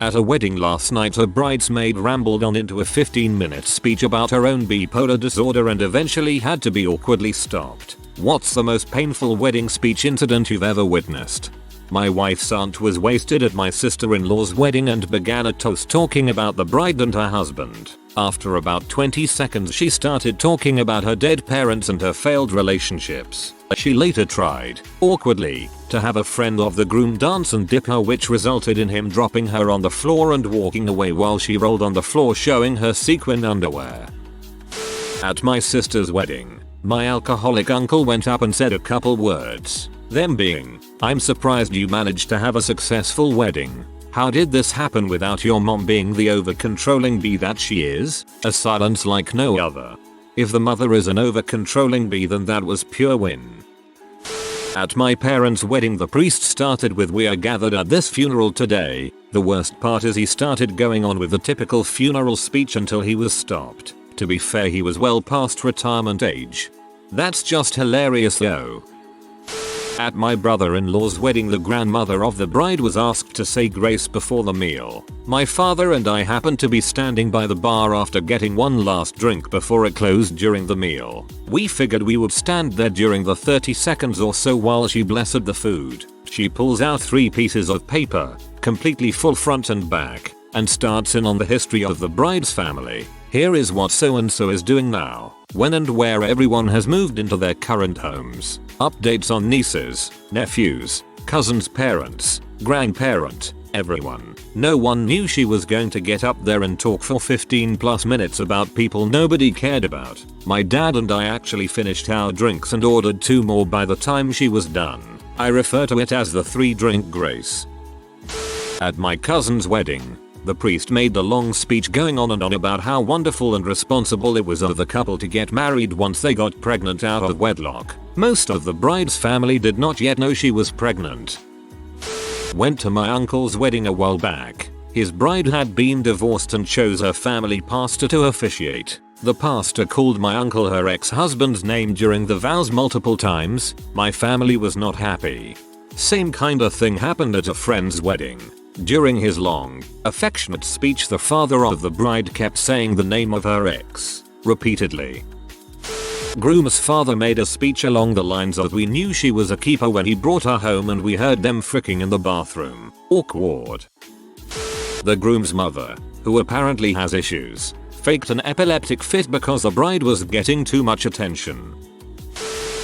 At a wedding last night, a bridesmaid rambled on into a 15-minute speech about her own bipolar disorder and eventually had to be awkwardly stopped. What's the most painful wedding speech incident you've ever witnessed? My wife's aunt was wasted at my sister-in-law's wedding and began a toast talking about the bride and her husband. After about 20 seconds she started talking about her dead parents and her failed relationships. She later tried, awkwardly, to have a friend of the groom dance and dip her, which resulted in him dropping her on the floor and walking away while she rolled on the floor showing her sequin underwear. At my sister's wedding, my alcoholic uncle went up and said a couple words. Them being, "I'm surprised you managed to have a successful wedding. How did this happen without your mom being the over-controlling bee that she is?" A silence like no other. If the mother is an over-controlling bee, then that was pure win. At my parents' wedding, the priest started with "We are gathered at this funeral today." The worst part is he started going on with the typical funeral speech until he was stopped. To be fair, he was well past retirement age. That's just hilarious though. At my brother-in-law's wedding, the grandmother of the bride was asked to say grace before the meal. My father and I happened to be standing by the bar after getting one last drink before it closed during the meal. We figured we would stand there during the 30 seconds or so while she blessed the food. She pulls out 3 pieces of paper, completely full front and back, and starts in on the history of the bride's family. Here is what so and so is doing now, when and where everyone has moved into their current homes. Updates on nieces, nephews, cousins' parents, grandparent, everyone. No one knew she was going to get up there and talk for 15+ minutes about people nobody cared about. My dad and I actually finished our drinks and ordered 2 more by the time she was done. I refer to it as the 3-drink grace. At my cousin's wedding, the priest made the long speech going on and on about how wonderful and responsible it was of the couple to get married once they got pregnant out of wedlock. Most of the bride's family did not yet know she was pregnant. Went to my uncle's wedding a while back. His bride had been divorced and chose her family pastor to officiate. The pastor called my uncle her ex-husband's name during the vows multiple times. My family was not happy. Same kinda thing happened at a friend's wedding. During his long, affectionate speech, the father of the bride kept saying the name of her ex repeatedly. Groom's father made a speech along the lines of, "We knew she was a keeper when he brought her home and we heard them fricking in the bathroom." Awkward. The groom's mother, who apparently has issues, faked an epileptic fit because the bride was getting too much attention.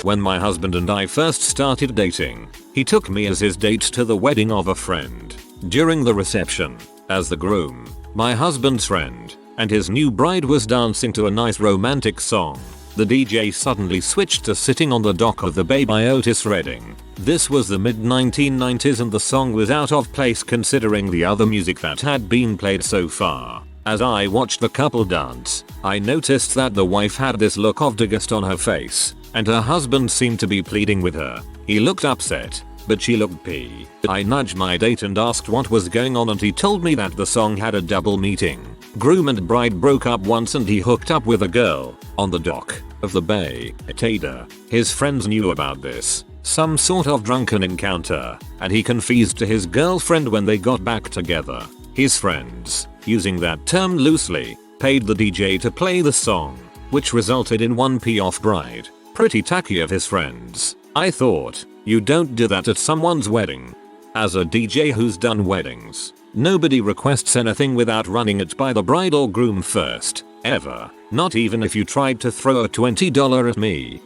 When my husband and I first started dating, he took me as his date to the wedding of a friend. During the reception, as the groom, my husband's friend, and his new bride was dancing to a nice romantic song, the DJ suddenly switched to "Sitting on the Dock of the Bay" by Otis Redding. This was the mid-1990s and the song was out of place considering the other music that had been played so far. As I watched the couple dance, I noticed that the wife had this look of disgust on her face, and her husband seemed to be pleading with her. He looked upset, but she looked peeved. I nudged my date and asked what was going on and he told me that the song had a double meaning. Groom and bride broke up once and he hooked up with a girl on the dock of the bay at Ada. His friends knew about this, some sort of drunken encounter, and he confessed to his girlfriend when they got back together. His friends, using that term loosely, paid the DJ to play the song, which resulted in 1p off bride. Pretty tacky of his friends. I thought, you don't do that at someone's wedding. As a DJ who's done weddings, nobody requests anything without running it by the bride or groom first, ever. Not even if you tried to throw a $20 at me.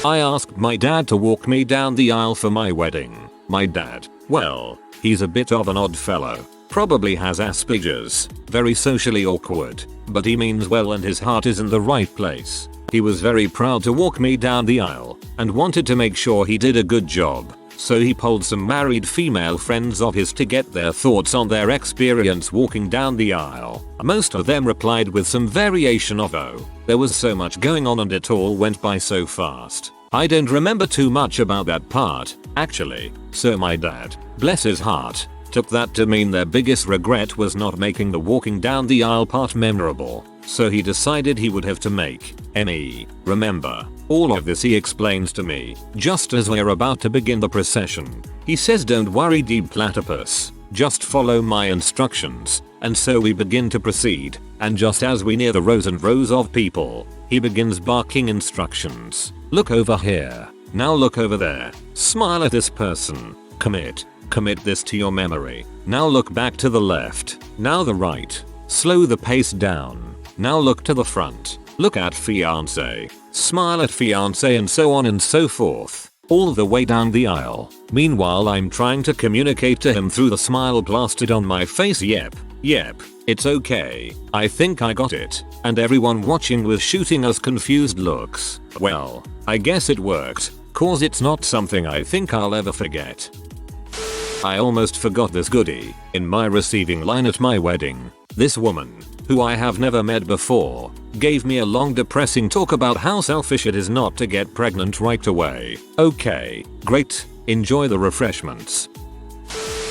I asked my dad to walk me down the aisle for my wedding. My dad, well, he's a bit of an odd fellow. Probably has Asperger's, very socially awkward, but he means well and his heart is in the right place. He was very proud to walk me down the aisle and wanted to make sure he did a good job. So he polled some married female friends of his to get their thoughts on their experience walking down the aisle. Most of them replied with some variation of "Oh." There was so much going on and it all went by so fast. I don't remember too much about that part, actually. So my dad, bless his heart, took that to mean their biggest regret was not making the walking down the aisle part memorable. So he decided he would have to make me remember all of this. He explains to me, just as we're about to begin the procession. He says, "Don't worry, deep platypus. Just follow my instructions. And so we begin to proceed, and just as we near the rows and rows of people, he begins barking instructions. Look over here. Now look over there. Smile at this person. Commit this to your memory. Now look back to the left. Now the right. Slow the pace down. Now look to the front. Look at fiance. Smile at fiance, and so on and so forth. All the way down the aisle. Meanwhile, I'm trying to communicate to him through the smile plastered on my face. Yep, it's okay. I think I got it. And everyone watching was shooting us confused looks. Well, I guess it worked, cause it's not something I think I'll ever forget. I almost forgot this goodie in my receiving line at my wedding. This woman, who I have never met before, gave me a long depressing talk about how selfish it is not to get pregnant right away. Okay, great, enjoy the refreshments.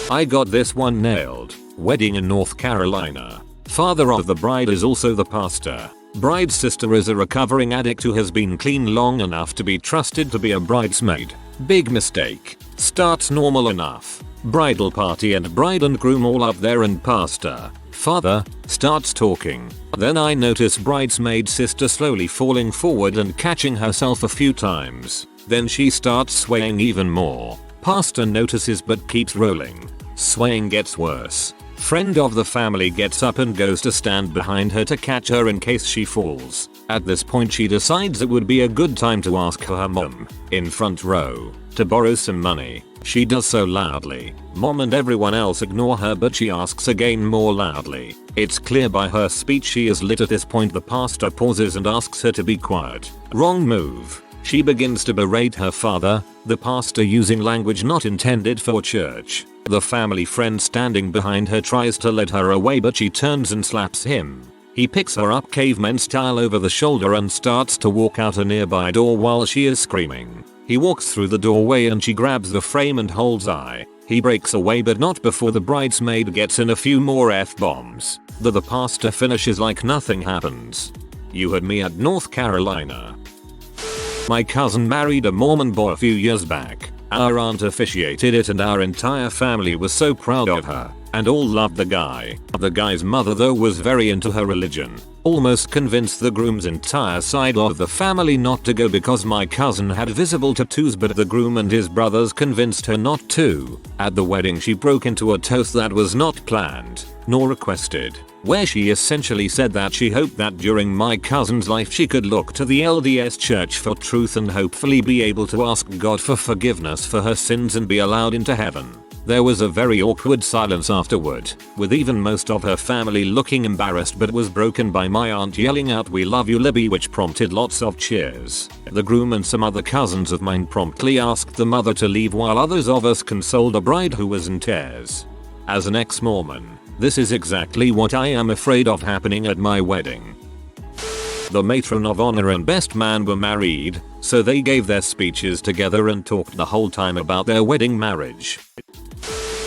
I got this one nailed. Wedding in North Carolina. Father of the bride is also the pastor. Bride's sister is a recovering addict who has been clean long enough to be trusted to be a bridesmaid. Big mistake. Starts normal enough. Bridal party and bride and groom all up there, and pastor, father, starts talking. Then I notice bridesmaid sister slowly falling forward and catching herself a few times. Then she starts swaying even more. Pastor notices but keeps rolling. Swaying gets worse. Friend of the family gets up and goes to stand behind her to catch her in case she falls. At this point she decides it would be a good time to ask her mom, in front row, to borrow some money. She does so loudly. Mom and everyone else ignore her, but she asks again more loudly. It's clear by her speech she is lit. At this point the pastor pauses and asks her to be quiet. Wrong move. She begins to berate her father, the pastor using language not intended for church. The family friend standing behind her tries to lead her away, but she turns and slaps him. He picks her up caveman style over the shoulder and starts to walk out a nearby door while she is screaming. He walks through the doorway and she grabs the frame and holds eye. He breaks away, but not before the bridesmaid gets in a few more F-bombs. The pastor finishes like nothing happens. You had me at North Carolina. My cousin married a Mormon boy a few years back. Our aunt officiated it and our entire family was so proud of her, and all loved the guy. The guy's mother though was very into her religion. Almost convinced the groom's entire side of the family not to go because my cousin had visible tattoos, but the groom and his brothers convinced her not to. At the wedding she broke into a toast that was not planned, nor requested, where she essentially said that she hoped that during my cousin's life she could look to the LDS church for truth and hopefully be able to ask God for forgiveness for her sins and be allowed into heaven. There was a very awkward silence afterward, with even most of her family looking embarrassed, but was broken by my aunt yelling out "We love you Libby," which prompted lots of cheers. The groom and some other cousins of mine promptly asked the mother to leave while others of us consoled a bride who was in tears. As an ex-Mormon, this is exactly what I am afraid of happening at my wedding. The matron of honor and best man were married, so they gave their speeches together and talked the whole time about their wedding marriage.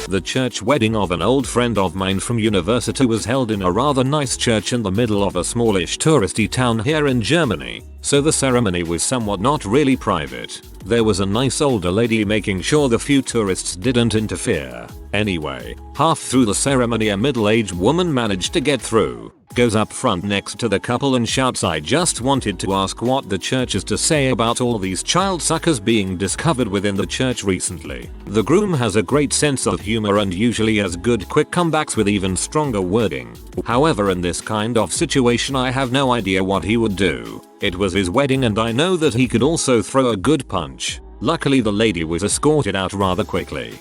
The church wedding of an old friend of mine from university was held in a rather nice church in the middle of a smallish touristy town here in Germany, so the ceremony was somewhat not really private. There was a nice older lady making sure the few tourists didn't interfere. Anyway, half through the ceremony a middle-aged woman managed to get through, goes up front next to the couple and shouts, "I just wanted to ask what the church has to say about all these child suckers being discovered within the church recently." The groom has a great sense of humor and usually has good quick comebacks with even stronger wording. However, in this kind of situation I have no idea what he would do. It was his wedding and I know that he could also throw a good punch. Luckily the lady was escorted out rather quickly.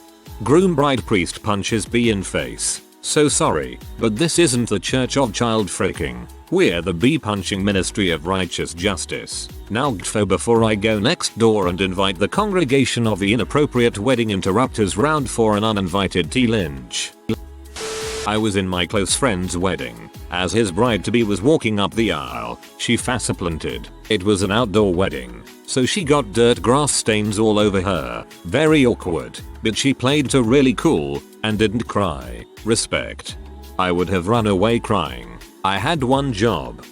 Groom bride priest punches B in face. So sorry, but this isn't the church of child freaking. We're the B-punching ministry of righteous justice. Now gfo before I go next door and invite the congregation of the inappropriate wedding interrupters round for an uninvited tea lynch. I was in my close friend's wedding. As his bride-to-be was walking up the aisle, she faceplanted. It was an outdoor wedding, so she got dirt grass stains all over her. Very awkward, but she played to really cool and didn't cry. Respect. I would have run away crying. I had one job.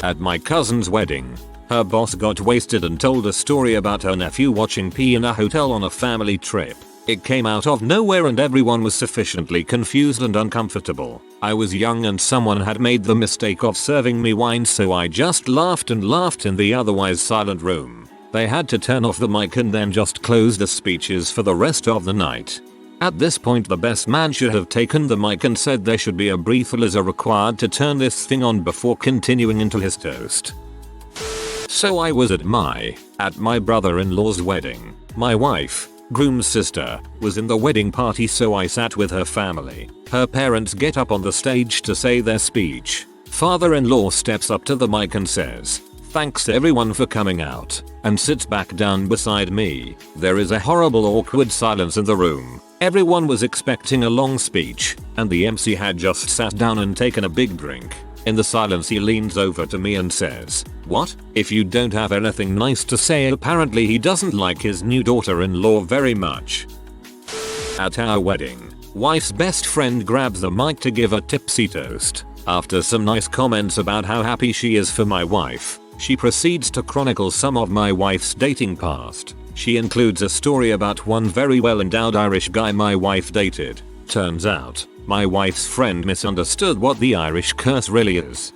At my cousin's wedding, her boss got wasted and told a story about her nephew watching pee in a hotel on a family trip. It came out of nowhere and everyone was sufficiently confused and uncomfortable. I was young and someone had made the mistake of serving me wine, so I just laughed and laughed in the otherwise silent room. They had to turn off the mic and then just close the speeches for the rest of the night. At this point the best man should have taken the mic and said there should be a breathalyzer required to turn this thing on before continuing into his toast. So I was at my brother-in-law's wedding. My wife, groom's sister, was in the wedding party, so I sat with her family. Her parents get up on the stage to say their speech. Father-in-law steps up to the mic and says, "Thanks everyone for coming out," and sits back down beside me. There is a horrible awkward silence in the room. Everyone was expecting a long speech, and the MC had just sat down and taken a big drink. In the silence he leans over to me and says, "What? If you don't have anything nice to say?" Apparently he doesn't like his new daughter-in-law very much. At our wedding, wife's best friend grabs the mic to give a tipsy toast. After some nice comments about how happy she is for my wife, she proceeds to chronicle some of my wife's dating past. She includes a story about one very well-endowed Irish guy my wife dated. Turns out, my wife's friend misunderstood what the Irish curse really is.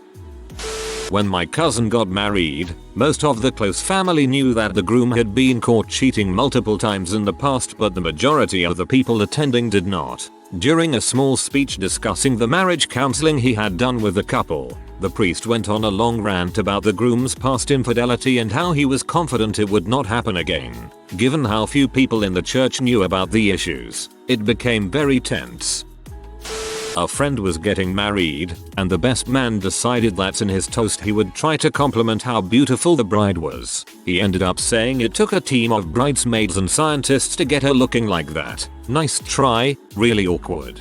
When my cousin got married, most of the close family knew that the groom had been caught cheating multiple times in the past, but the majority of the people attending did not. During a small speech discussing the marriage counseling he had done with the couple, the priest went on a long rant about the groom's past infidelity and how he was confident it would not happen again. Given how few people in the church knew about the issues, it became very tense. A friend was getting married, and the best man decided that in his toast he would try to compliment how beautiful the bride was. He ended up saying it took a team of bridesmaids and scientists to get her looking like that. Nice try, really awkward.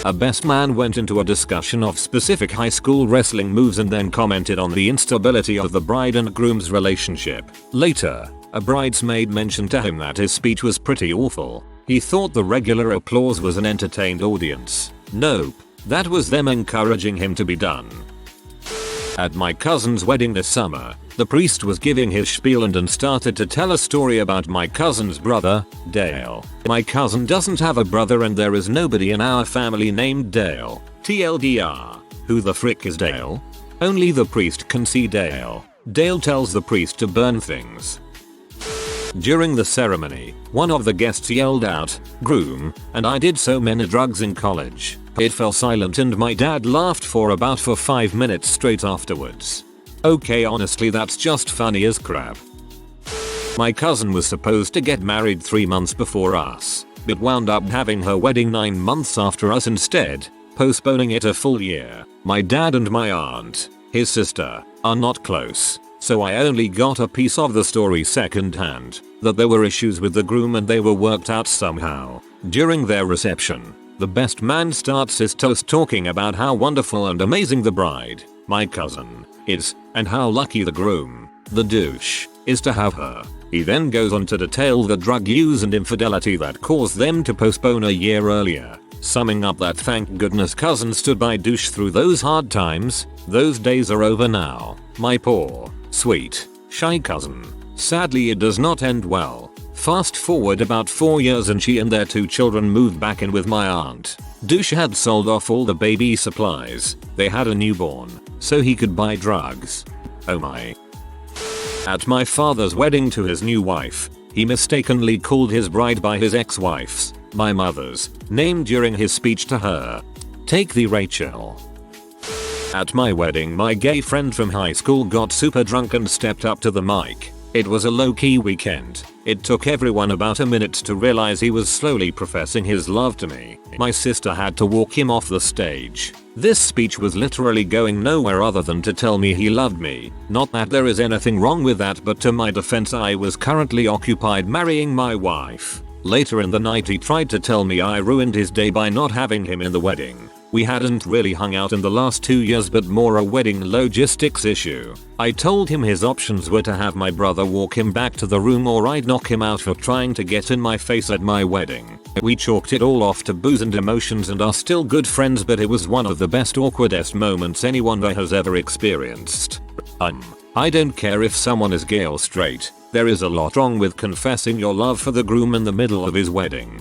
A best man went into a discussion of specific high school wrestling moves and then commented on the instability of the bride and groom's relationship. Later, a bridesmaid mentioned to him that his speech was pretty awful. He thought the regular applause was an entertained audience. Nope, that was them encouraging him to be done. At my cousin's wedding this summer, the priest was giving his spiel and then started to tell a story about my cousin's brother, Dale. My cousin doesn't have a brother and there is nobody in our family named Dale. TLDR. Who the frick is Dale? Only the priest can see Dale. Dale tells the priest to burn things. During the ceremony, one of the guests yelled out, "Groom," and I did so many drugs in college. It fell silent and my dad laughed for 5 minutes straight afterwards. Okay, honestly that's just funny as crap. My cousin was supposed to get married 3 months before us, but wound up having her wedding 9 months after us instead, postponing it a full year. My dad and my aunt, his sister, are not close. So I only got a piece of the story secondhand, that there were issues with the groom and they were worked out somehow. During their reception, the best man starts his toast talking about how wonderful and amazing the bride, my cousin, is, and how lucky the groom, the douche, is to have her. He then goes on to detail the drug use and infidelity that caused them to postpone a year earlier, summing up that thank goodness cousin stood by douche through those hard times. Those days are over now. My poor, sweet, shy cousin. Sadly it does not end well. Fast forward about 4 years and she and their 2 children moved back in with my aunt. Douche had sold off all the baby supplies. They had a newborn, so he could buy drugs. Oh my. At my father's wedding to his new wife, he mistakenly called his bride by his ex-wife's, my mother's, name during his speech to her. Take the Rachel. At my wedding my gay friend from high school got super drunk and stepped up to the mic. It was a low-key weekend. It took everyone about a minute to realize he was slowly professing his love to me. My sister had to walk him off the stage. This speech was literally going nowhere other than to tell me he loved me. Not that there is anything wrong with that, but to my defense I was currently occupied marrying my wife. Later in the night he tried to tell me I ruined his day by not having him in the wedding. We hadn't really hung out in the last 2 years, but more a wedding logistics issue. I told him his options were to have my brother walk him back to the room or I'd knock him out for trying to get in my face at my wedding. We chalked it all off to booze and emotions and are still good friends, but it was one of the best awkwardest moments anyone there has ever experienced. I don't care if someone is gay or straight. There is a lot wrong with confessing your love for the groom in the middle of his wedding.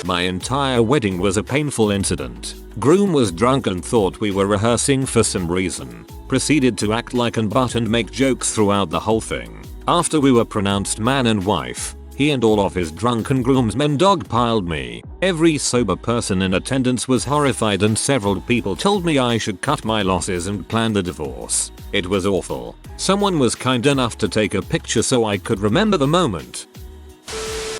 My entire wedding was a painful incident. Groom was drunk and thought we were rehearsing for some reason. Proceeded to act like an butt and make jokes throughout the whole thing. After we were pronounced man and wife, he and all of his drunken groomsmen dogpiled me. Every sober person in attendance was horrified and several people told me I should cut my losses and plan the divorce. It was awful. Someone was kind enough to take a picture so I could remember the moment.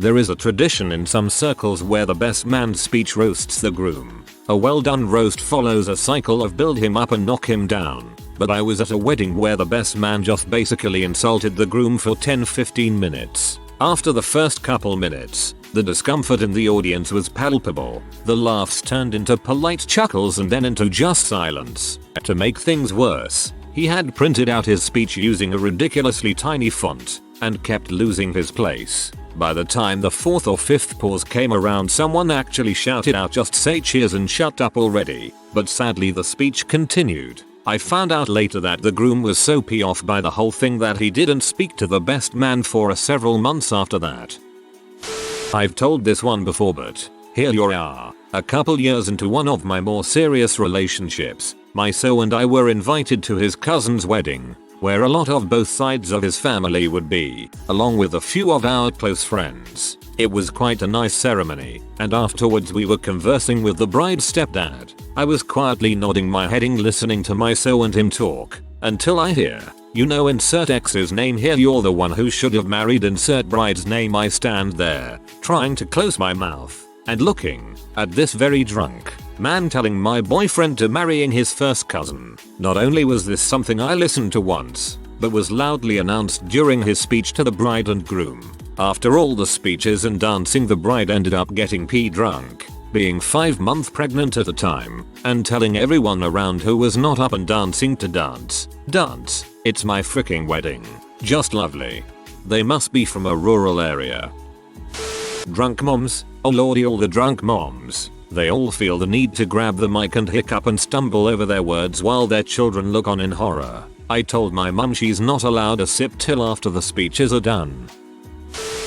There is a tradition in some circles where the best man's speech roasts the groom. A well done roast follows a cycle of build him up and knock him down. But I was at a wedding where the best man just basically insulted the groom for 10-15 minutes. After the first couple minutes, the discomfort in the audience was palpable. The laughs turned into polite chuckles and then into just silence. To make things worse, he had printed out his speech using a ridiculously tiny font and kept losing his place. By the time the fourth or fifth pause came around, someone actually shouted out, "Just say cheers and shut up already." But sadly the speech continued. I found out later that the groom was so pissed off by the whole thing that he didn't speak to the best man for several months after that. I've told this one before, but here you are. A couple years into one of my more serious relationships, my so and I were invited to his cousin's wedding, where a lot of both sides of his family would be, along with a few of our close friends. It was quite a nice ceremony, and afterwards we were conversing with the bride's stepdad. I was quietly nodding my head listening to my so and him talk, until I hear, "You know, insert X's name here, you're the one who should have married insert bride's name." I stand there, trying to close my mouth, and looking at this very drunk man telling my boyfriend to marrying his first cousin. Not only was this something I listened to once, but was loudly announced during his speech to the bride and groom. After all the speeches and dancing, the bride ended up getting pee drunk, being 5 months pregnant at the time, and telling everyone around who was not up and dancing to dance. Dance. It's my freaking wedding. Just lovely. They must be from a rural area. Drunk moms. Oh lordy, all the drunk moms. They all feel the need to grab the mic and hiccup and stumble over their words while their children look on in horror. I told my mum she's not allowed a sip till after the speeches are done.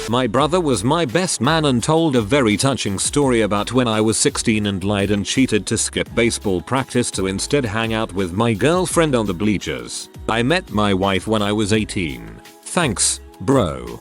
My brother was my best man and told a very touching story about when I was 16 and lied and cheated to skip baseball practice to instead hang out with my girlfriend on the bleachers. I met my wife when I was 18. Thanks, bro.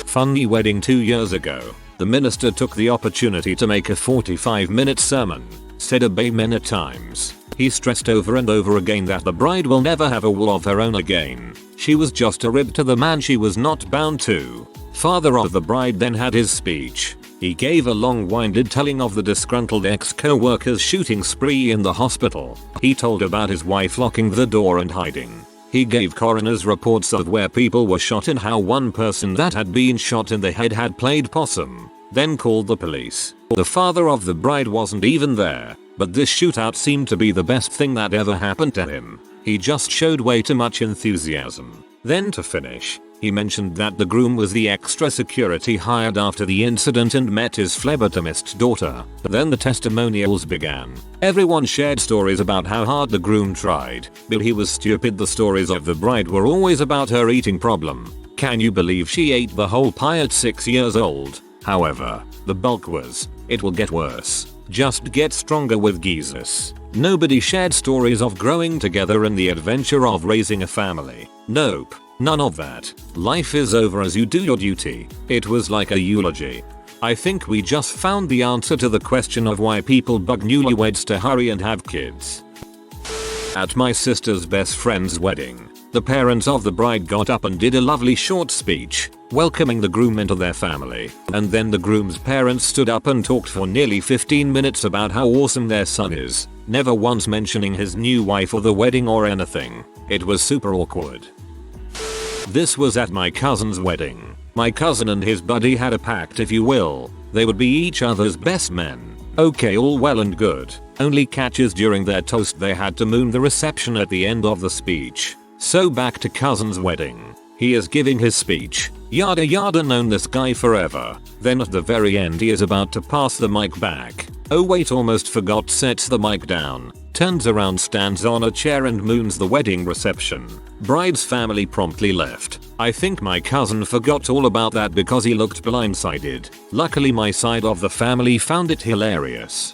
Funny wedding 2 years ago. The minister took the opportunity to make a 45-minute sermon, said amen at times. He stressed over and over again that the bride will never have a will of her own again. She was just a rib to the man she was not bound to. Father of the bride then had his speech. He gave a long-winded telling of the disgruntled ex-co-worker's shooting spree in the hospital. He told about his wife locking the door and hiding. He gave coroner's reports of where people were shot and how one person that had been shot in the head had played possum. Then called the police. The father of the bride wasn't even there, but this shootout seemed to be the best thing that ever happened to him. He just showed way too much enthusiasm. Then to finish, he mentioned that the groom was the extra security hired after the incident and met his phlebotomist daughter. Then the testimonials began. Everyone shared stories about how hard the groom tried, but he was stupid. The stories of the bride were always about her eating problem. Can you believe she ate the whole pie at 6 years old? However, the bulk was, "It will get worse. Just get stronger with Jesus." Nobody shared stories of growing together and the adventure of raising a family. Nope. None of that. Life is over as you do your duty. It was like a eulogy. I think we just found the answer to the question of why people bug newlyweds to hurry and have kids. At my sister's best friend's wedding, the parents of the bride got up and did a lovely short speech, welcoming the groom into their family. And then the groom's parents stood up and talked for nearly 15 minutes about how awesome their son is, never once mentioning his new wife or the wedding or anything. It was super awkward. This was at my cousin's wedding. My cousin and his buddy had a pact, if you will. They would be each other's best men. Okay, all well and good. Only catch is during their toast they had to moon the reception at the end of the speech. So back to cousin's wedding. He is giving his speech. Yada yada, known this guy forever. Then at the very end he is about to pass the mic back. Oh wait, almost forgot, sets the mic down. turns around, stands on a chair and moons the wedding reception. Bride's family promptly left. I think my cousin forgot all about that because he looked blindsided. Luckily my side of the family found it hilarious.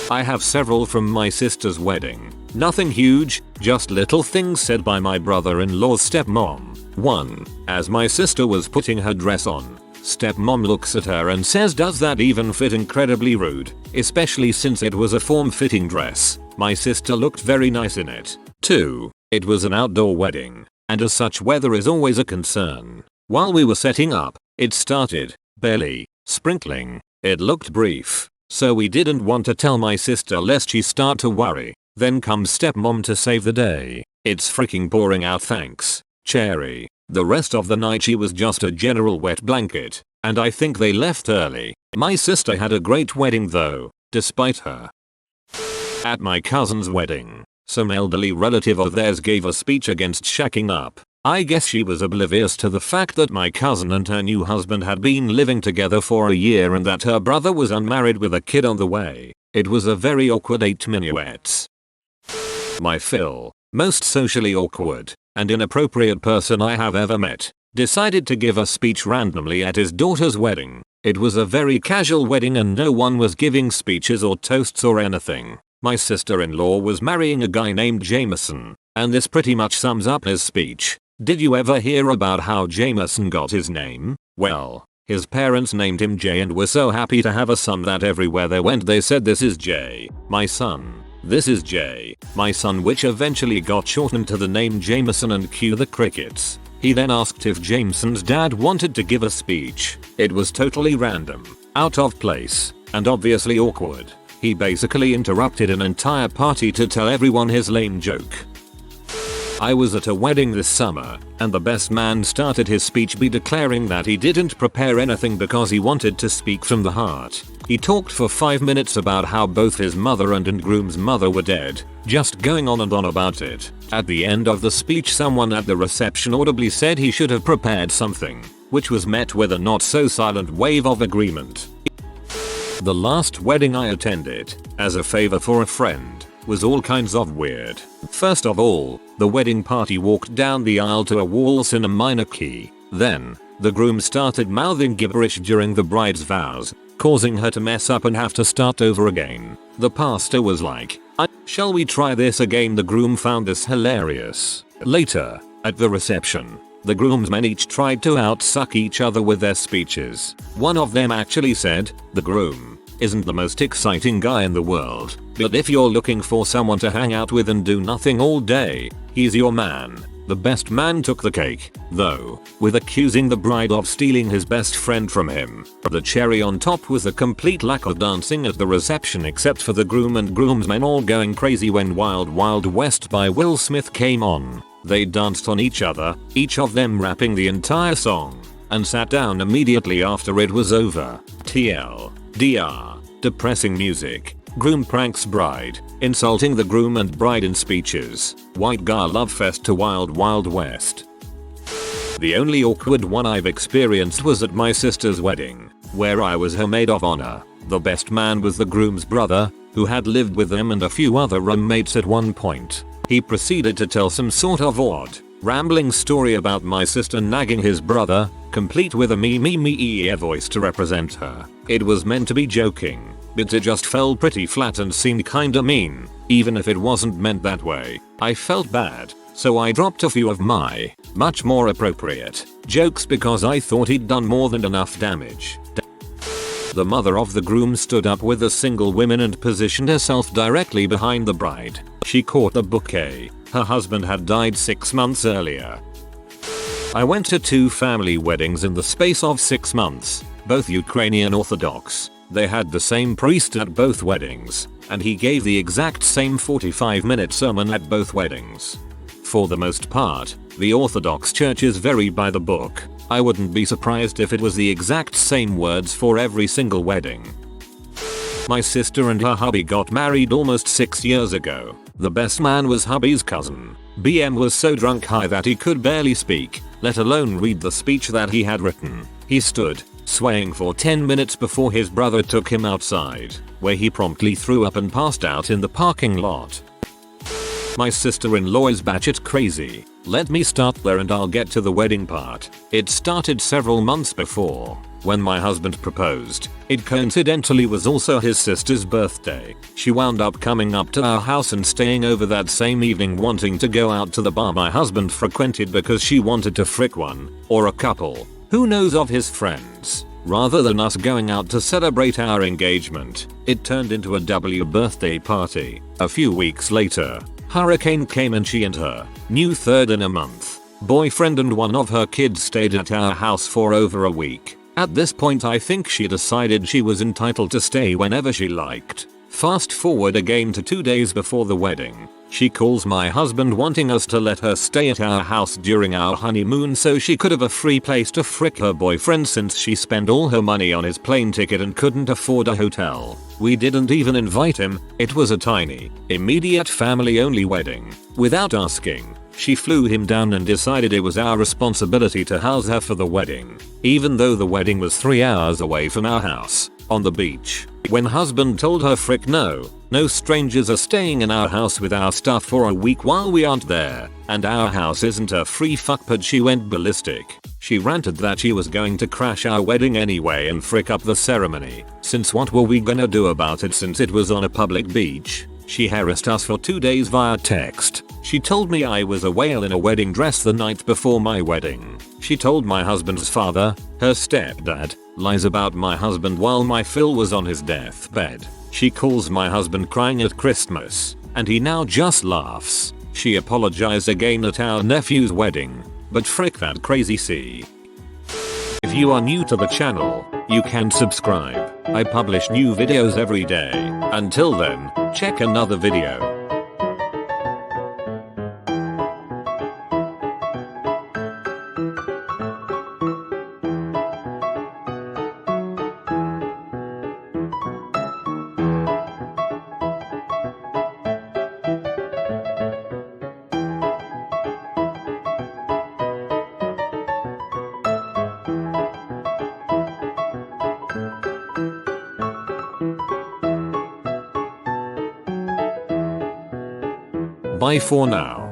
I have several from my sister's wedding. Nothing huge, just little things said by my brother-in-law's stepmom. 1. As my sister was putting her dress on, stepmom looks at her and says, "Does that even fit?" Incredibly rude, especially since it was a form-fitting dress. My sister looked very nice in it. 2. It was an outdoor wedding, and as such weather is always a concern. While we were setting up, it started, barely, sprinkling. It looked brief, so we didn't want to tell my sister lest she start to worry. Then comes stepmom to save the day. "It's freaking pouring out, thanks, Cherry." The rest of the night she was just a general wet blanket, and I think they left early. My sister had a great wedding though, despite her. At my cousin's wedding, some elderly relative of theirs gave a speech against shacking up. I guess she was oblivious to the fact that my cousin and her new husband had been living together for a year and that her brother was unmarried with a kid on the way. It was a very awkward 8 minuets. My Phil, most socially awkward and inappropriate person I have ever met, decided to give a speech randomly at his daughter's wedding. It was a very casual wedding and no one was giving speeches or toasts or anything. My sister-in-law was marrying a guy named Jameson, and this pretty much sums up his speech. Did you ever hear about how Jameson got his name? Well, his parents named him Jay and were so happy to have a son that everywhere they went they said, "This is Jay, my son. This is Jay, my son," which eventually got shortened to the name Jameson and cue the crickets. He then asked if Jameson's dad wanted to give a speech. It was totally random, out of place, and obviously awkward. He basically interrupted an entire party to tell everyone his lame joke. I was at a wedding this summer, and the best man started his speech by declaring that he didn't prepare anything because he wanted to speak from the heart. He talked for 5 minutes about how both his mother and groom's mother were dead, just going on and on about it. At the end of the speech someone at the reception audibly said he should have prepared something, which was met with a not so silent wave of agreement. The last wedding I attended, as a favor for a friend, was all kinds of weird. First of all, the wedding party walked down the aisle to a waltz in a minor key. Then, the groom started mouthing gibberish during the bride's vows, causing her to mess up and have to start over again. The pastor was like, "Shall we try this again?" The groom found this hilarious. Later, at the reception, the groomsmen each tried to outsuck each other with their speeches. One of them actually said, "The groom isn't the most exciting guy in the world, but if you're looking for someone to hang out with and do nothing all day, he's your man." The best man took the cake, though, with accusing the bride of stealing his best friend from him. The cherry on top was a complete lack of dancing at the reception except for the groom and groomsmen all going crazy when Wild Wild West by Will Smith came on. They danced on each other, each of them rapping the entire song, and sat down immediately after it was over. TLDR. Depressing music. Groom pranks bride, insulting the groom and bride in speeches. White guy love fest to Wild Wild West. The only awkward one I've experienced was at my sister's wedding, where I was her maid of honor. The best man was the groom's brother, who had lived with them and a few other roommates at one point. He proceeded to tell some sort of odd, rambling story about my sister nagging his brother, complete with a me voice to represent her. It was meant to be joking, but it just fell pretty flat and seemed kinda mean, even if it wasn't meant that way. I felt bad, so I dropped a few of my, much more appropriate, jokes because I thought he'd done more than enough damage. The mother of the groom stood up with the single women and positioned herself directly behind the bride. She caught the bouquet. Her husband had died 6 months earlier. I went to 2 family weddings in the space of 6 months, both Ukrainian Orthodox. They had the same priest at both weddings, and he gave the exact same 45-minute sermon at both weddings. For the most part, the Orthodox churches vary by the book. I wouldn't be surprised if it was the exact same words for every single wedding. My sister and her hubby got married almost 6 years ago. The best man was hubby's cousin. BM was so drunk high that he could barely speak, let alone read the speech that he had written. He stood, swaying for 10 minutes before his brother took him outside, where he promptly threw up and passed out in the parking lot. My sister-in-law is batshit crazy. Let me start there and I'll get to the wedding part. It started several months before, when my husband proposed. It coincidentally was also his sister's birthday. She wound up coming up to our house and staying over that same evening, wanting to go out to the bar my husband frequented because she wanted to frick one, or a couple, who knows, of his friends, rather than us going out to celebrate our engagement. It turned into a W birthday party. A few weeks later, hurricane came and she and her new third in a month boyfriend and one of her kids stayed at our house for over a week. At this point I think she decided she was entitled to stay whenever she liked. Fast forward again to 2 days before the wedding. She calls my husband wanting us to let her stay at our house during our honeymoon so she could have a free place to frick her boyfriend since she spent all her money on his plane ticket and couldn't afford a hotel. We didn't even invite him. It was a tiny, immediate family-only wedding. Without asking, she flew him down and decided it was our responsibility to house her for the wedding, even though the wedding was 3 hours away from our house, on the beach. When husband told her frick no strangers are staying in our house with our stuff for a week while we aren't there, and our house isn't a free fuckpad, she went ballistic. She ranted that she was going to crash our wedding anyway and frick up the ceremony, since what were we gonna do about it since it was on a public beach. She harassed us for 2 days via text. She told me I was a whale in a wedding dress the night before my wedding. She told my husband's father, her stepdad, lies about my husband while my Phil was on his deathbed. She calls my husband crying at Christmas, and he now just laughs. She apologized again at our nephew's wedding, but frick that crazy C. If you are new to the channel, you can subscribe. I publish new videos every day. Until then, check another video. Bye for now.